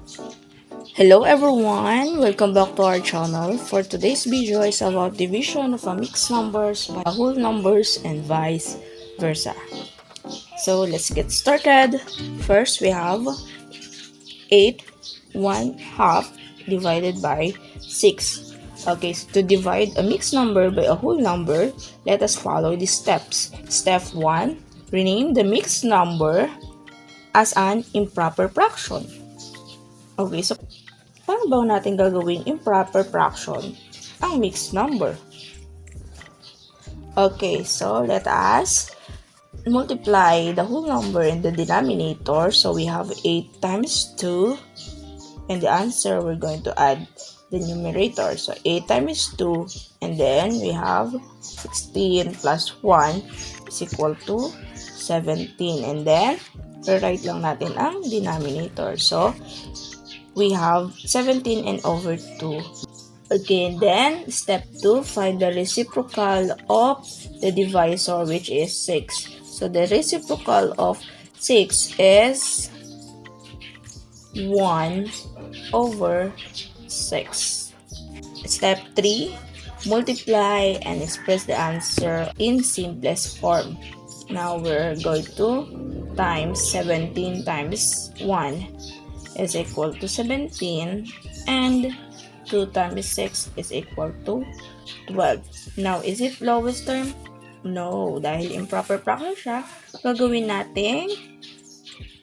Hello everyone! Welcome back to our channel. For today's video is about division of a mixed numbers by whole numbers and vice versa. So let's get started. First we have 8 1/2 divided by 6. Okay, so to divide a mixed number by a whole number, let us follow these steps. Step 1. Rename the mixed number as an improper fraction. Okay, so paano ba natin gagawing improper fraction ang mixed number? Okay, so let us multiply the whole number in the denominator. So we have 8 times 2, and the answer we're going to add the numerator. So 8 times 2, and then we have 16 plus 1 is equal to 17. And then, rewrite lang natin ang denominator. So, we have 17 and over 2. Okay, and then step 2, find the reciprocal of the divisor, which is 6. So the reciprocal of 6 is 1 over 6. Step 3, multiply and express the answer in simplest form. Now we're going to times 17 times 1 is equal to 17, and 2 times 6 is equal to 12. Now, is it lowest term? No, dahil improper fraction siya, gagawin natin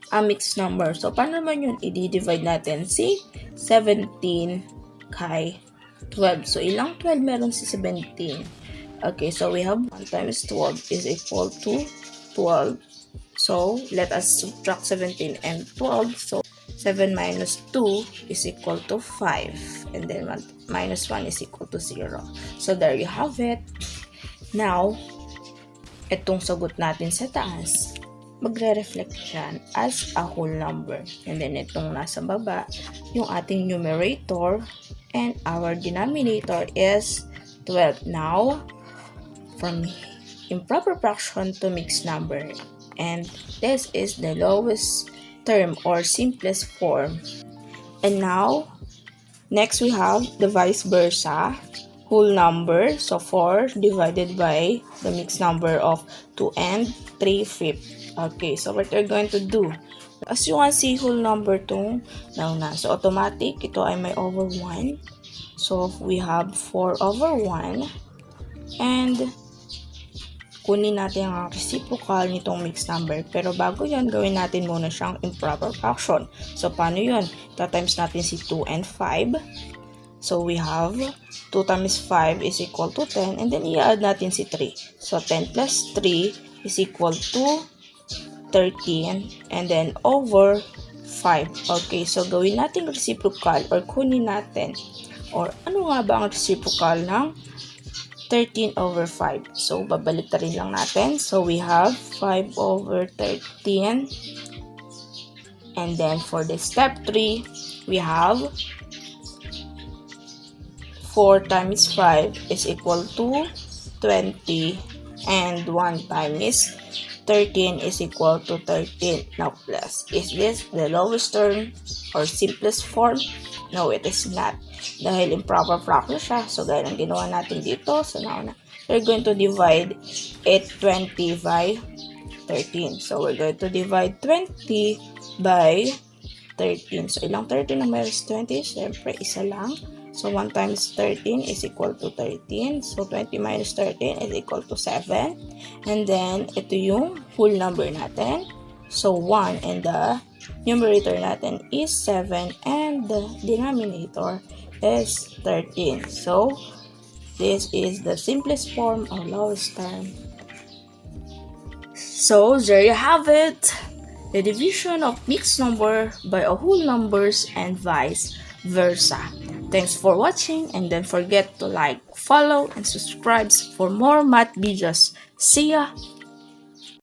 a mixed number. So, paano naman yun? I-divide natin si 17 kay 12. So, ilang 12 meron si 17? Okay, so we have 1 times 12 is equal to 12. So, let us subtract 17 and 12. So, 7 minus 2 is equal to 5. And then minus 1 is equal to 0. So, there you have it. Now, itong sagot natin sa taas, magre-reflect siya as a whole number. And then, itong nasa baba, yung ating numerator and our denominator is 12. Now, from improper fraction to mixed number. And this is the lowest term or simplest form. And now, next we have the vice versa, whole number. So 4 divided by the mixed number of 2 and 3/5. Okay, so what we're going to do, as you can see, whole number tong nauna. So automatic, ito ay may over 1. So we have 4 over 1. And kunin natin ang reciprocal nitong mixed number. Pero bago yan, gawin natin muna siyang improper fraction. So, paano yun? Times natin si 2 and 5. So, we have 2 times 5 is equal to 10. And then, i-add natin si 3. So, 10 plus 3 is equal to 13. And then, over 5. Okay, so gawin natin reciprocal or kunin natin. Or ano nga ba ang reciprocal ng 13 over 5. So, babalik rin lang natin. So, we have 5 over 13. And then, for the step 3, we have 4 times 5 is equal to 20. And 1 times 13 is equal to 13. Now, plus, is this the lowest term or simplest form? No, it is not. Dahil improper fraction siya. So, gaya ng ginawa natin dito. So, now we're going to divide it 20 by 13. So, we're going to divide 20 by 13. So, ilang 13 na mayroon 20? Siyempre, isa lang. So, 1 times 13 is equal to 13. So, 20 minus 13 is equal to 7. And then, ito yung whole number natin. So, 1 and the numerator natin is 7 and the denominator is 13. So, this is the simplest form or lowest term. So, there you have it. The division of mixed number by a whole numbers and vice versa. Thanks for watching, and don't forget to like, follow, and subscribe for more math videos. See ya!